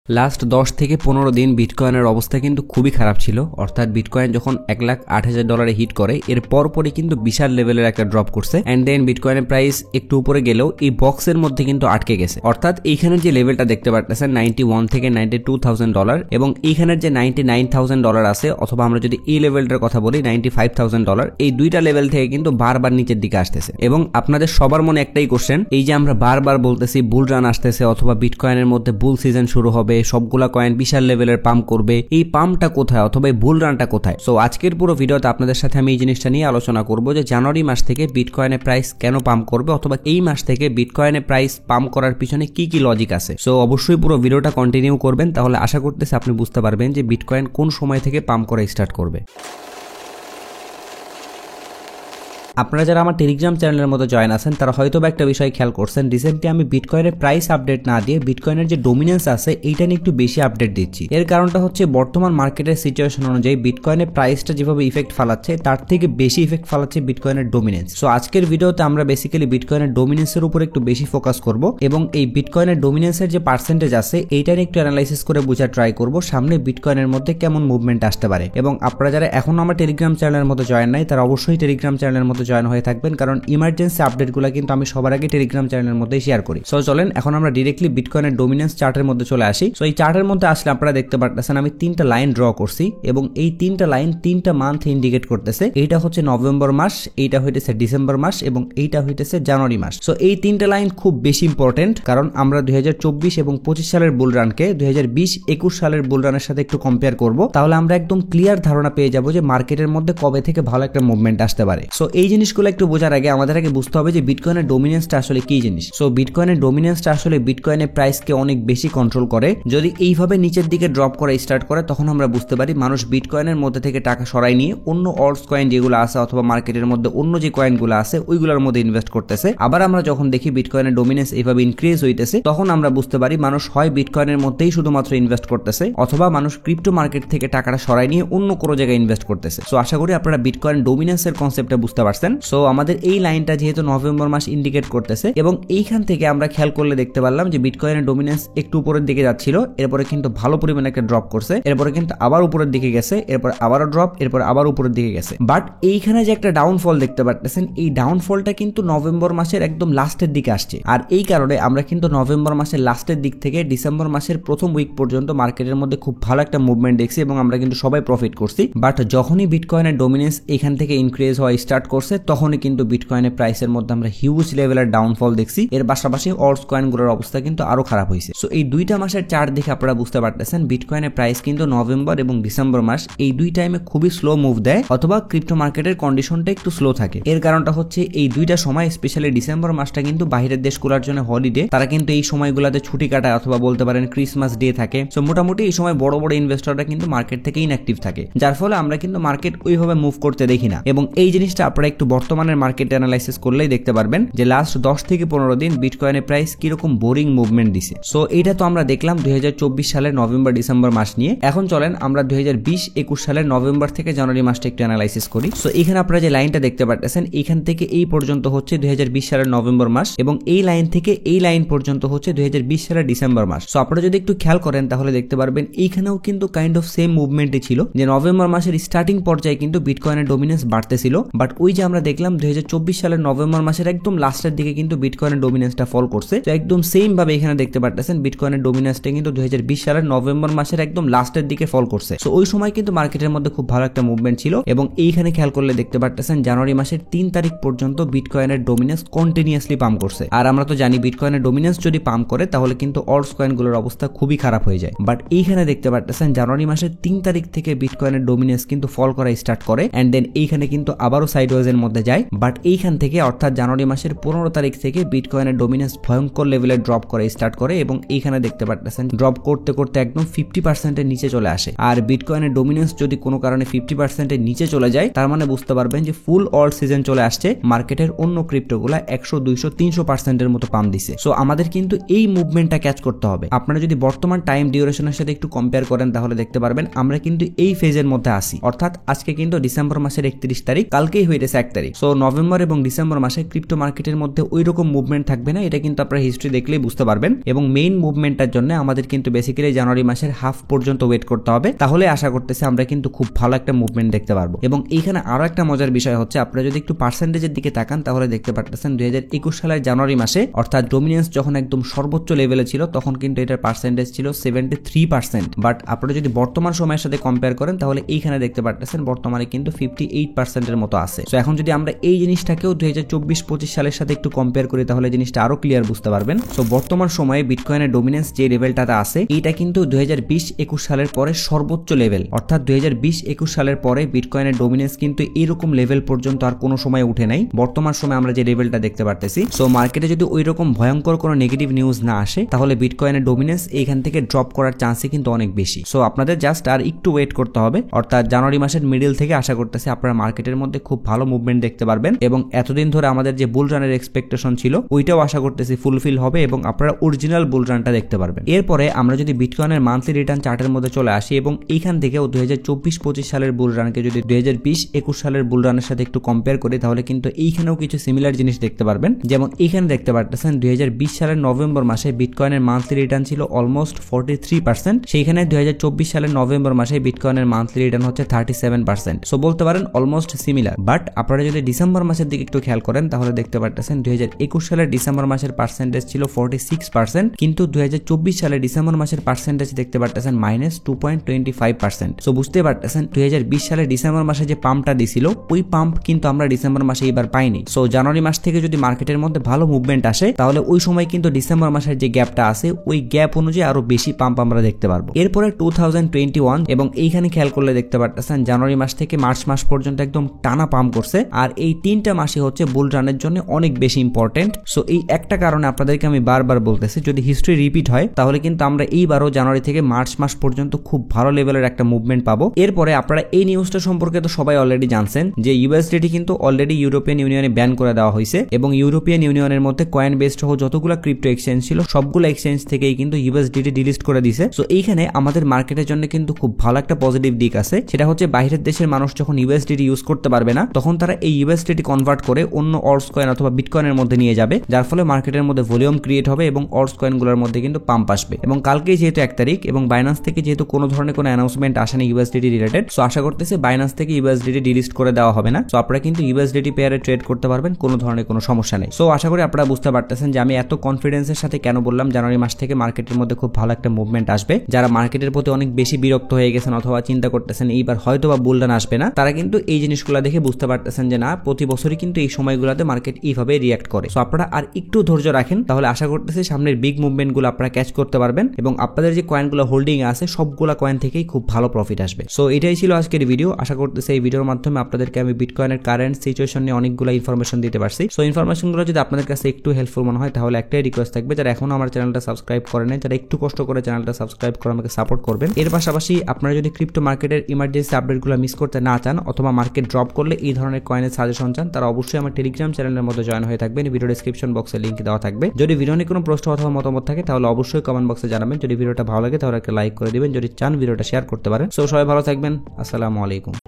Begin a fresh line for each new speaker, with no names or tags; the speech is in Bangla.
লাস্ট 10 থেকে 15 দিন বিটকয়েনের অবস্থা কিন্তু খুবই খারাপ ছিল। অর্থাৎ বিটকয়েন যখন $1,08,000 হিট করে এর পরপরই কিন্তু বিশাল লেভেলের একটা ড্রপ করছে এন্ড দেন বিটকয়েনের প্রাইস একটু উপরে গেলেও এই বক্সের মধ্যে কিন্তু আটকে গেছে। অর্থাৎ এইখানের যে লেভেলটা দেখতে পাচ্ছেন $91 থেকে $92,000 এবং এইখানের যে $99,000 আছে, অথবা আমরা যদি এই লেভেলটার কথা বলি $95,000, এই দুইটা লেভেল থেকে কিন্তু বারবার নিচের দিকে আসতেছে। এবং আপনাদের সবার মনে একটাই কোশ্চেন, এই যে আমরা বারবার বলতেছি বুল রান আসতেছে অথবা বিটকয়েনের মধ্যে বুল সিজন শুরু হবে, সবগুলা কয়েন বিশাল লেভেলের পাম্প করবে, এই পাম্পটা কোথায় অথবা এই বুল রানটা কোথায়? সো আজকের পুরো ভিডিওতে আপনাদের সাথে আমি এই জিনিসটা নিয়ে আলোচনা করব যে জানুয়ারি মাস থেকে বিটকয়েনের প্রাইস কেন পাম্প করবে অথবা এই মাস থেকে বিটকয়েনের প্রাইস পাম্প করার পিছনে কি কি লজিক আছে। সো অবশ্যই পুরো ভিডিওটা কন্টিনিউ করবেন, তাহলে আশা করতেছি আপনি বুঝতে পারবেন যে বিটকয়েন কোন সময় থেকে পাম্প করা স্টার্ট করবে। আপনারা যারা আমার টেলিগ্রাম চ্যানেলের মধ্যে জয়েন আছেন তারা হয়তো বা একটা বিষয় খেয়াল করছেন, রিসেন্টলি আমি বিটকয়েনের প্রাইস আপডেট না দিয়ে বিটকয়েনের যে ডোমিনেন্স আছে এইটা নিয়ে একটু বেশি আপডেট দিচ্ছি। এর কারণটা হচ্ছে বর্তমান মার্কেটের সিচুয়েশন অনুযায়ী বিটকয়েনের প্রাইসটা যেভাবে ইফেক্ট ফালাচ্ছে তার থেকে বেশি ইফেক্ট ফালাচ্ছে বিটকয়েনের ডোমিনেন্স। সো আজকের ভিডিওতে আমরা বেসিক্যালি বিটকয়েনের ডোমিনেন্সের উপর একটু বেশি ফোকাস করব এবং এই বিটকয়েনের ডোমিনেন্সের যে পার্সেন্টেজ আছে এইটা নিয়ে একটু অ্যানালাইসিস করে বোঝার ট্রাই করব সামনে বিটকয়েনের মধ্যে কেমন মুভমেন্ট আসতে পারে। এবং আপনারা যারা এখনো আমার টেলিগ্রাম চ্যানেলের মধ্যে জয়েন নাই তারা অবশ্যই টেলিগ্রাম চ্যানেলের মধ্যে জয়েন হয়ে থাকবেন, কারণ ইমার্জেন্সি আপডেটগুলো কিন্তু আমি সবার আগে টেলিগ্রাম চ্যানেলের মধ্যে শেয়ার করি। সো চলেন এখন আমরা ডিরেক্টলি বিটকয়েনের ডোমিনেন্স চার্টের মধ্যে চলে আসি। সো এই চার্টের মধ্যে আসলে আপনারা দেখতে পাচ্ছেন আমি তিনটা লাইন ড্র করছি এবং এই তিনটা লাইন তিনটা মান্থ ইন্ডিকেট করতেছে। এইটা হচ্ছে নভেম্বর মাস, এইটা হইতেছে ডিসেম্বর মাস এবং এইটা হইতেছে জানুয়ারি মাস। সো এই তিনটা লাইন খুব বেশি ইম্পর্টেন্ট, কারণ আমরা 2024 এবং 25 সালের বুল রানকে 2020-21 সালের বুল রানের সাথে একটু কম্পেয়ার করব, তাহলে আমরা একদম ক্লিয়ার ধারণা পেয়ে যাব যে মার্কেটের মধ্যে কবে থেকে ভালো একটা মুভমেন্ট আসতে পারে। সো এই জিনিসগুলো একটু বোঝার আগে আমাদের আগে বুঝতে হবে যে বিটকয়েনের ডোমিনেন্সটা আসলে কি জিনিস। সো বিটকয়েনের ডোমিনেন্সটা আসলে বিটকয়েনের প্রাইসকে অনেক বেশি কন্ট্রোল করে। যদি এইভাবে নিচের দিকে ড্রপ করা স্টার্ট করে তখন আমরা বুঝতে পারি মানুষ বিটকয়েনের মধ্যে থেকে টাকা সরাই নিয়ে অন্য অল্টস কয়েন যেগুলো আছে অথবা মার্কেটের মধ্যে অন্য যে কয়েনগুলো আছে ওইগুলোর মধ্যে ইনভেস্ট করতেছে। আবার আমরা যখন দেখি বিটকয়েনের ডোমিনেন্স এইভাবে ইনক্রিজ হইতেছে তখন আমরা বুঝতে পারি মানুষ হয় বিটকয়েনের মধ্যেই শুধুমাত্র ইনভেস্ট করতেছে অথবা মানুষ ক্রিপ্টো মার্কেট থেকে টাকাটা সরাই নিয়ে অন্য কোনো জায়গায় ইনভেস্ট করতেছে। সো আশা করি আপনারা বিটকয়েন ডোমিনেন্সের কনসেপ্টটা বুঝতে পারছেন। সো আমাদের এই লাইনটা যেহেতু নভেম্বর মাস ইন্ডিকেট করতেছে এবং এইখান থেকে আমরা খেয়াল করলে দেখতে পারলাম যে বিটকয়েনের ডোমিনেন্স একটু উপরের দিকে যাচ্ছিল, এরপরে কিন্তু ভালো পরিমাণে একটা ড্রপ করছে, এরপরে কিন্তু আবার উপরের দিকে গেছে, এরপর আবারও ড্রপ, এরপর আবার উপরের দিকে গেছে। বাট এইখানে যে একটা ডাউনফল দেখতে পাচ্ছেন এই ডাউনফলটা কিন্তু নভেম্বর মাসের একদম লাস্টের দিকে আসছে। আর এই কারণে আমরা কিন্তু নভেম্বর মাসের লাস্টের দিক থেকে ডিসেম্বর মাসের প্রথম উইক পর্যন্ত মার্কেটের মধ্যে খুব ভালো একটা মুভমেন্ট দেখছি এবং আমরা কিন্তু সবাই প্রফিট করছি। বাট যখনই বিটকয়েনের ডোমিনেন্স এখান থেকে ইনক্রিজ হওয়া স্টার্ট করছে তখনই কিন্তু বিটকয়েনের প্রাইসের মধ্যে আমরা হিউজ লেভেলের ডাউনফল দেখছি। এর পাশাপাশি অল্টস কয়েনগুলোর অবস্থা কিন্তু আরো খারাপ হয়েছে। সো এই দুইটা মাসের চার্ট দেখে আপনারা বুঝতে পারতেছেন বিটকয়েনের প্রাইস কিন্তু নভেম্বর এবং ডিসেম্বর মাস এই দুই টাইমে খুবই স্লো মুভ দেয় অথবা ক্রিপ্টো মার্কেটের কন্ডিশনটা একটু স্লো থাকে। এর কারণটা হচ্ছে এই দুইটা সময় স্পেশালি ডিসেম্বর মাসটা কিন্তু বাইরের দেশগুলোর জন্য হলিডে, তারা কিন্তু এই সময়গুলোতে ছুটি কাটায় অথবা বলতে পারেন ক্রিসমাস ডে থাকে। সো মোটামুটি এই সময় বড় বড় ইনভেস্টররা কিন্তু মার্কেট থেকে ইনঅ্যাক্টিভ থাকে, যার ফলে আমরা কিন্তু মার্কেট ওইভাবে মুভ করতে দেখি না। এবং এই জিনিসটা আপনারা একটু বর্তমানের মার্কেট অ্যানালাইসিস করলেই দেখতে পারবেন যে লাস্ট 10 থেকে 15 দিন বিটকয়েনের প্রাইস কিরকম বোরিং মুভমেন্ট দিছে। সো এটা তো আমরা দেখলাম 2024 সালের নভেম্বর ডিসেম্বর মাস নিয়ে। এখন চলেন আমরা 2020-21 সালের নভেম্বর থেকে জানুয়ারি মাসটা একটু অ্যানালাইসিস করি। সো এখানে আপনারা যে লাইনটা দেখতে পাচ্ছেন এইখান থেকে এই পর্যন্ত হচ্ছে 2020 সালের নভেম্বর মাস এবং এই লাইন থেকে এই লাইন পর্যন্ত হচ্ছে 2020 সালের ডিসেম্বর মাস। সো আপনারা যদি একটু খেয়াল করেন তাহলে দেখতে পারবেন এইখানেও কিন্তু কাইন্ড অফ সেম মুভমেন্টই ছিল যে নভেম্বর মাসের স্টার্টিং পর্যায়ে কিন্তু বিটকয়েনের ডোমিনেন্স বাড়তেছিল। বাট ওই যে আমরা দেখলাম 2024 সালের নভেম্বর মাসের একদম লাস্টের দিকে কিন্তু বিটকয়েনের ডোমিনেন্সটা ফল করছে। তো একদম সেম ভাবে এখানে দেখতে পাচ্ছেন বিটকয়েনের ডোমিনেন্সটা কিন্তু 2020 সালের নভেম্বর মাসের একদম লাস্টের দিকে ফল করছে। সো ওই সময় কিন্তু মার্কেটের মধ্যে খুব ভালো একটা মুভমেন্ট ছিল এবং এইখানে খেয়াল করলে দেখতে পাচ্ছেন জানুয়ারি মাসের 3 তারিখ পর্যন্ত বিটকয়েনের ডোমিনেন্স কন্টিনিউয়াসলি পাম্প করছে। আর আমরা তো জানি বিটকয়েনের ডোমিনেন্স যদি পাম্প করে তাহলে কিন্তু অল্টস কয়েনগুলোর অবস্থা খুবই খারাপ হয়ে যায়। বাট এইখানে দেখতে পাচ্ছেন জানুয়ারি মাসের 3 তারিখ থেকে বিটকয়েনের ডোমিনেন্স কিন্তু ফল করা স্টার্ট করে এন্ড দেন এইখানে কিন্তু আবারও সাইডওয়েজ এর মধ্যে যায়। বাট এইখান থেকে অর্থাৎ জানুয়ারি মাসের 15 তারিখ থেকে বিটকয়েনের ডোমিনেন্স ভয়ঙ্কর লেভেলে ড্রপ করে স্টার্ট করে এবং এইখানে দেখতে পাচ্ছেন ড্রপ করতে করতে একদম 50% এর নিচে চলে আসে। আর বিটকয়েনের ডোমিনেন্স যদি কোনো কারণে 50% এর নিচে চলে যায় তার মানে বুঝতে পারবেন যে ফুল অল্ট সিজন চলে আসছে। মার্কেটের অন্য ক্রিপ্টোগুলা 100, 200, 300% এর মতো পাম্প দিছে। সো আমাদের কিন্তু এই মুভমেন্টটা ক্যাচ করতে হবে। আপনারা যদি বর্তমান টাইম ডিউরেশনের সাথে একটু কম্পেয়ার করেন তাহলে দেখতে পারবেন আমরা কিন্তু এই ফেজের মধ্যে আসি। অর্থাৎ আজকে কিন্তু ডিসেম্বর মাসের 31 তারিখ, কালকেই হইতেছে 1 তারিখ। সো নভেম্বর এবং ডিসেম্বর মাসে ক্রিপ্টো মার্কেটের মধ্যে ওই রকম মুভমেন্ট থাকবে না, এটা কিন্তু আপনারা হিস্ট্রি দেখলেই বুঝতে পারবেন। এবং মেইন মুভমেন্টটার জন্য আমাদের কিন্তু বেসিক্যালি জানুয়ারি মাসের হাফ পর্যন্ত ওয়েট করতে হবে, তাহলে আশা করতেছি আমরা কিন্তু খুব ভালো একটা মুভমেন্ট দেখতে পারবো। এবং এইখানে আরো একটা মজার বিষয় হচ্ছে, আপনারা যদি একটু পার্সেন্টেজের দিকে তাকান তাহলে দেখতে পারতেছেন 2021 সালের জানুয়ারি মাসে অর্থাৎ ডোমিনেন্স যখন একদম সর্বোচ্চ লেভেলে ছিল তখন কিন্তু এটার পার্সেন্টেজ ছিল 73%। বাট আপনারা যদি বর্তমান সময়ের সাথে কম্পেয়ার করেন তাহলে এইখানে দেখতে পারতেছেন বর্তমানে কিন্তু 58% মতো আছে। সো এখন যদি আমরা এই জিনিসটাকেও 2024-25 সালের সাথে একটু কম্পেয়ার করি তাহলে জিনিসটা আরো ক্লিয়ার বুঝতে পারবেন। সো বর্তমান সময়ে বিটকয়েনের ডোমিনেন্স যে লেভেলটাতে আছে এইটা কিন্তু 2020-21 সালের পরে সর্বোচ্চ লেভেল, অর্থাৎ 2020-21 সালের পরে বিটকয়েনের ডোমিনেন্স কিন্তু এরকম লেভেল পর্যন্ত আর কোনো সময় উঠে নাই। বর্তমান সময়ে আমরা যে লেভেলটা দেখতে পারতেছি, সো মার্কেটে যদি ওই রকম ভয়ঙ্কর কোনো নেগেটিভ নিউজ না আসে তাহলে বিটকয়েনের ডোমিনেন্স এইখান থেকে ড্রপ করার চান্সই কিন্তু অনেক বেশি। সো আপনাদের জাস্ট আর একটু ওয়েট করতে হবে, অর্থাৎ জানুয়ারি মাসের মিডল থেকে আশা করতেছি আপনারা মার্কেটের মধ্যে খুব ভালো মুভমেন্ট দেখতে পারবেন। এবং এতদিন ধরে আমাদের যে বুল রানের এক্সপেকটেশন ছিল ওইটাও আশা করতেছি ফুলফিল হবে এবং আপনারা অরিজিনাল বুল রানটা দেখতে পারবেন। এরপরে আমরা যদি বিটকয়েনের মান্থলি রিটার্ন চার্টের মধ্যে চলে আসি এবং এইখান থেকেও 2024-25 সালের বুল রানকে যদি 2020-21 সালের বুল রানের সাথে একটু কম্পেয়ার করি তাহলে কিন্তু এইখানেও কিছু সিমিলার জিনিস দেখতে পারবেন। যেমন এইখানে দেখতে পারতেছেন 2020 সালের নভেম্বর মাসে বিটকয়েনের মান্থলি রিটার্ন ছিল অলমোস্ট 43%, সেইখানে 2024 সালের নভেম্বর মাসে বিটকয়েনের মান্থলি রিটার্ন হচ্ছে 37%। সো বলতে পারেন অলমোস্ট সিমিলার। বাট আপনারা যদি ডিসেম্বর মাসের দিকে একটু খেয়াল করেন তাহলে দেখতে পারতেছেন 2021 সালের ডিসেম্বর মাসের পার্সেন্টেজ ছিল 46%, কিন্তু 2024 সালের ডিসেম্বর মাসের পার্সেন্টেজ দেখতে পারতেছেন -2.25%। সো বুঝতে পারতেছেন 2020 সালের ডিসেম্বর মাসে যে পাম্পটা দিছিল ওই পাম্প কিন্তু আমরা ডিসেম্বর মাসে এবার পাইনি। সো জানুয়ারি মাস থেকে যদি মার্কেটের মধ্যে ভালো মুভমেন্ট আসে তাহলে ওই সময় কিন্তু ডিসেম্বর মাসের যে গ্যাপটা আছে ওই গ্যাপ অনুযায়ী আরো বেশি পাম্প আমরা দেখতে পারবো। এরপরে 2021 এবং এইখানে খেয়াল করলে দেখতে পারতেছেন জানুয়ারি মাস থেকে মার্চ মাস পর্যন্ত একদম টানা পাম্প করছে, আর এই 3টা মাসই হচ্ছে বুল রানের জন্য অনেক বেশি ইম্পর্টেন্ট। সো এই একটা কারণে আপনাদেরকে আমি বারবার বলতেছি যদি হিস্ট্রি রিপিট হয় তাহলে কিন্তু আমরা এইবারও জানুয়ারি থেকে মার্চ মাস পর্যন্ত খুব ভালো লেভেলের একটা মুভমেন্ট পাবো। এরপরে আপনারা এই নিউজটা সম্পর্কে তো সবাই অলরেডি জানছেন যে ইউএসডিটি কিন্তু অলরেডি ইউরোপিয়ান ইউনিয়নে ব্যান করে দেওয়া হয়েছে এবং ইউরোপিয়ান ইউনিয়নের মধ্যে কয়েন বেসড সহ যতগুলো ক্রিপ্টো এক্সচেঞ্জ ছিল সবগুলো এক্সচেঞ্জ থেকেই কিন্তু ইউএসডিটি ডিলিস্ট করে দিছে। সো এইখানে আমাদের মার্কেটের জন্য কিন্তু খুব ভালো একটা পজিটিভ দিক আছে, সেটা হচ্ছে বাইরের দেশের মানুষ যখন ইউএসডিটি ইউজ করতে পারবে না তখন তারা এই ইউএসডিটি কনভার্ট করে অন্য অর্স কয়েন অথবা বিটকয়েনের মধ্যে নিয়ে যাবে, যার ফলে মার্কেটের মধ্যে ভলিউম ক্রিয়েট হবে এবং অর্স কয়েনগুলোর মধ্যে কিন্তু পাম্প আসবে। এবং কালকেই যেহেতু 1 তারিখ এবং বাইন্যান্স থেকে যেহেতু কোনো ধরনের কোনো অ্যানাউন্সমেন্ট আসেনি ইউএসডিটি রিলেটেড, সো আশা করতেছি বাইন্যান্স থেকে ইউএসডিটি ডিলিস্ট করে দেওয়া হবে না। সো আপনারা কিন্তু ইউএসডিটি পেয়ারে ট্রেড করতে পারবেন, কোনো ধরনের কোনো সমস্যা নেই। সো আশা করি আপনারা বুঝতে পারতেছেন যে আমি এত কনফিডেন্সের সাথে কেন বললাম জানুয়ারি মাস থেকে মার্কেটের মধ্যে খুব ভালো একটা মুভমেন্ট আসবে। যারা মার্কেটের প্রতি অনেক বেশি বিরক্ত হয়ে গেছেন অথবা চিন্তা করতেছেন এইবার হয়তো বা বুল রান আসবে না, তারা কিন্তু এই জিনিসগুলো দেখে বুঝতে পারতেছেন যে না, প্রতি বছরই কিন্তু এই সময়গুলোতে মার্কেট এইভাবে রিয়াক্ট করে। সো আপনারা আর একটু ধৈর্য রাখেন, তাহলে আশা করতেছি সামনের বিগ মুভমেন্টগুলো আপনারা ক্যাচ করতে পারবেন এবং আপনাদের যে কয়েনগুলো হোল্ডিং আছে সবগুলা কয়েন থেকেই খুব ভালো প্রফিট আসবে। সো এটাই ছিল আজকের ভিডিও। আশা করতেছি এই ভিডিওর মাধ্যমে আপনাদেরকে আমি বিটকয়েনের কারেন্ট সিচুয়েশন নিয়ে অনেকগুলো ইনফরমেশন দিতে পারছি। সো ইনফরমেশনগুলো যদি আপনাদের কাছে একটু হেল্পফুল মনে হয় তাহলে একটাই রিকোয়েস্ট থাকবে, যারা এখনো আমার চ্যানেলটা সাবস্ক্রাইব করে নেন, যারা একটু কষ্ট করে চ্যানেলটা সাবস্ক্রাইব করে আমাকে সাপোর্ট করবেন। এর পাশাপাশি আপনারা যদি ক্রিপ্টো মার্কেটের ইমার্জেন্সি আপডেটগুলো মিস করতে না চান অথবা মার্কেট ড্রপ করলে এই ধরনের কয়েনের সাজেশন চান, তারা অবশ্যই আমার টেলিগ্রাম চ্যানেলের মধ্যে জয়েন হয়ে থাকবেন। ভিডিও ডেসক্রিপশন বক্সে লিংক দেওয়া থাকবে। যদি ভিডিও নিয়ে কোনো প্রশ্ন অথবা মতামত থাকে তাহলে অবশ্যই কমেন্ট বক্সে জানাবেন। যদি ভিডিওটা ভালো লাগে তাহলে একটা লাইক করে দিবেন, যদি চান ভিডিওটা শেয়ার করতে পারেন। সো সবাই ভালো থাকবেন, আসসালামু আলাইকুম।